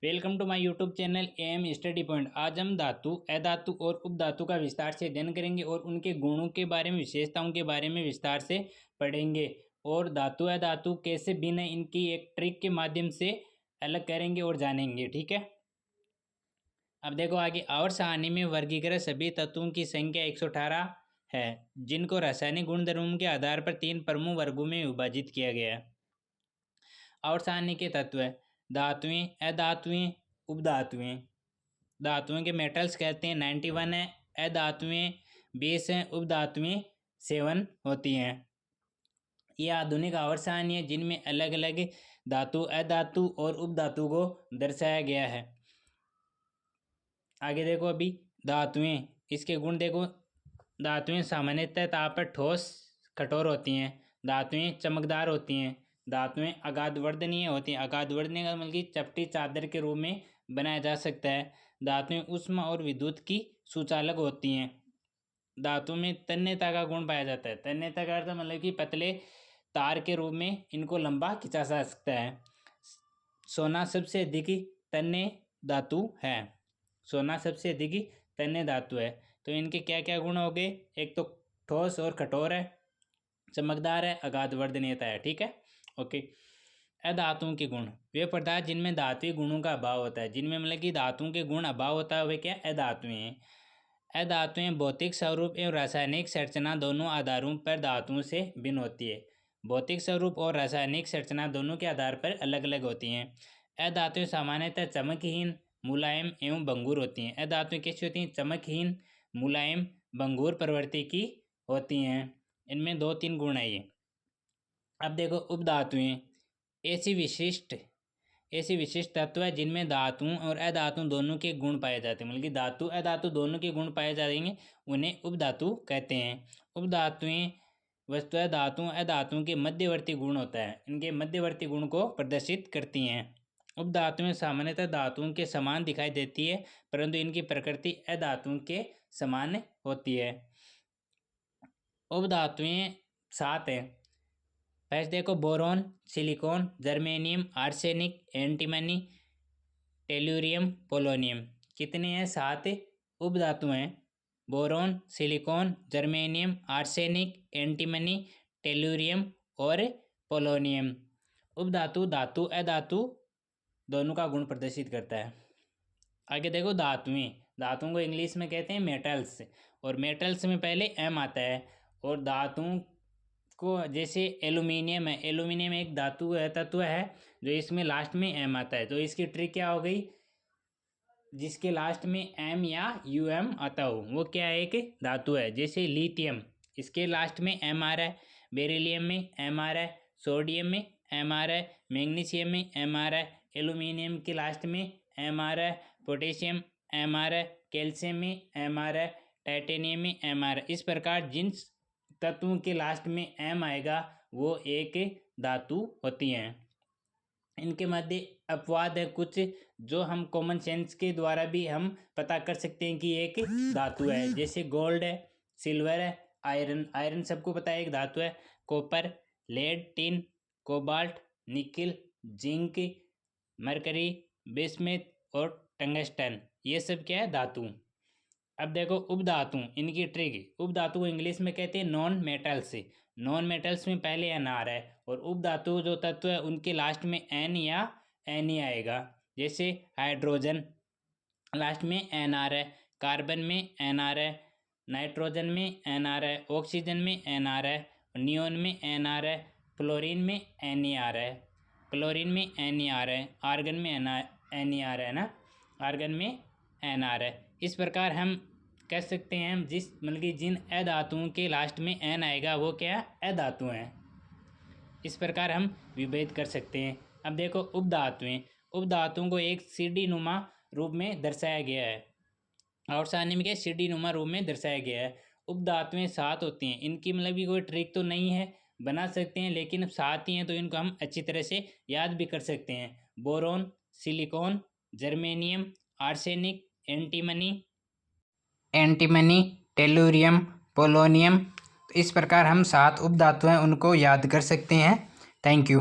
Welcome to my YouTube channel M study point. आज हम धातु, अधातु और उपधातु का विस्तार से अध्ययन करेंगे और उनके गुणों के बारे में, विशेषताओं के बारे में विस्तार से पढ़ेंगे और धातु अधातु कैसे भिन्न है इनकी एक ट्रिक के माध्यम से अलग करेंगे और जानेंगे। ठीक है, अब देखो आगे। आवर्त सारणी में वर्गीकृत सभी तत्वों की संख्या 118 है, जिनको रासायनिक गुणधर्मों के आधार पर 3 प्रमुख वर्गों में विभाजित किया गया है। आवर्त सारणी के तत्व है धातुएं, अधातुएं, उपधातुएं। धातुओं के मेटल्स कहते हैं 91 है, अधातुएं 20 हैं, उपधातुएं 7 होती हैं। ये आधुनिक आवर्त सारणी है जिनमें अलग अलग धातु, अधातु और उपधातु को दर्शाया गया है। आगे देखो अभी धातुएं, इसके गुण देखो। धातुएं सामान्यतः ताप पर ठोस कठोर होती हैं। धातुएं चमकदार होती हैं। धातुएं अगाधवर्धनीय होती हैं। अगाधवर्धनीय का मतलब कि चपटी चादर के रूप में बनाया जा सकता है। धातुएं उष्मा और विद्युत की सुचालक होती हैं। धातु में तन्यता का गुण पाया जाता है। तन्यता का अर्थ मतलब कि पतले तार के रूप में इनको लंबा खींचा जा सकता है। सोना सबसे अधिक तन्य धातु है। सोना सबसे अधिक तन्य धातु है। तो इनके क्या क्या गुण हो गए? एक तो ठोस और कठोर है, चमकदार है, अगाधवर्धनीयता है। ठीक है, ओके। अधातुओं के गुण, वे पदार्थ जिनमें धात्विक गुणों का अभाव होता है, जिनमें मतलब कि धातुओं के गुण अभाव होता है, वे क्या अधातुएं हैं। अधातुएं भौतिक स्वरूप एवं रासायनिक संरचना दोनों आधारों पर धातुओं से भिन्न होती है। भौतिक स्वरूप और रासायनिक संरचना दोनों के आधार पर अलग अलग होती हैं। अधातुएं सामान्यतः चमकहीन, मुलायम एवं भंगुर होती हैं। अधातुएं कैसी होती हैं? चमकहीन, मुलायम, भंगुर प्रवृत्ति की होती हैं। इनमें 2-3 गुण है ये। अब देखो उपधातुएं ऐसी विशिष्ट तत्व है जिनमें धातुओं और अधातु दोनों के गुण पाए जाते हैं। मतलब कि धातु अधातु दोनों के गुण पाए जाएंगे, उन्हें उपधातु कहते हैं। उपधातुएं वस्तुतः धातुओं अधातुओं के मध्यवर्ती गुण होता है, इनके मध्यवर्ती गुण को प्रदर्शित करती हैं। उपधातुएं सामान्यतः धातुओं के समान दिखाई देती है, परंतु इनकी प्रकृति अधातुओं के समान होती है। उपधातुएं 7 हैं। फर्स्ट देखो, boron, silicon, germanium, arsenic, antimony, tellurium, polonium. कितने हैं? 7 उपधातु हैं। Boron, silicon, germanium, arsenic, antimony, tellurium और पोलोनियम। उपधातु धातु अधातु दोनों का गुण प्रदर्शित करता है। आगे देखो धातुएं। धातुओं को इंग्लिश में कहते हैं मेटल्स, और मेटल्स में पहले एम आता है। और धातुओं को जैसे एल्यूमिनियम है, एल्यूमिनियम एक धातु है, तत्व है जो इसमें लास्ट में एम आता है। तो इसकी ट्रिक क्या हो गई? जिसके लास्ट में एम या यूएम आता हो वो क्या है? एक धातु है। जैसे लिथियम, इसके लास्ट में एम आ रहा है। बेरिलियम में एम आ रहा है। सोडियम में एम आ रहा है। मैग्नीशियम में एम आ रहा है। एल्यूमिनियम के लास्ट में एम आ रहा है। पोटेशियम एम आ रहा है। कैल्शियम में एम आ रहा है। टाइटेनियम में एम आ रहा है। इस प्रकार जिन तत्वों के लास्ट में एम आएगा वो एक धातु होती हैं। इनके मध्य अपवाद है कुछ, जो हम कॉमन सेंस के द्वारा भी हम पता कर सकते हैं कि एक धातु है। जैसे गोल्ड है, सिल्वर है, आयरन। आयरन सबको पता है एक धातु है। Copper, lead, tin, cobalt, nickel, zinc, mercury, bismuth और टंगस्टन, ये सब क्या है? धातु। अब देखो उपधातु, इनकी ट्रिक। उपधातु को इंग्लिश में कहते हैं नॉन मेटल्स। नॉन मेटल्स में पहले एन आ रहा है, और उपधातु जो तत्व है उनके लास्ट में एन या एन ही आएगा। जैसे हाइड्रोजन लास्ट में एन आ रहा है, कार्बन में एन आ रहा है, नाइट्रोजन में एन आ रहा है, ऑक्सीजन में एन आ रहा है, नियोन में एन आ रहा है, फ्लोरीन में एन ही आ रहा है, क्लोरीन में एन ही आ रहा है, आर्गन में एन ही आ रहा है ना, आर्गन में एन आ रहा है। इस प्रकार हम कह सकते हैं हम जिस मतलब कि जिन अधातुओं के लास्ट में एन आएगा वो क्या अधातु हैं। इस प्रकार हम विभेद कर सकते हैं। अब देखो उपधातुएं। उपधातुओं को एक सीढ़ी नुमा रूप में दर्शाया गया है। और सारणी में क्या सीढ़ी नुमा रूप में दर्शाया गया है। उपधातुएं 7 होती हैं। इनकी मतलब कि कोई ट्रिक तो नहीं है, बना सकते हैं, लेकिन अब 7 ही हैं तो इनको हम अच्छी तरह से याद भी कर सकते हैं। Boron, silicon, germanium, arsenic, antimony, tellurium, polonium. इस प्रकार हम 7 उपधातु हैं उनको याद कर सकते हैं। Thank you.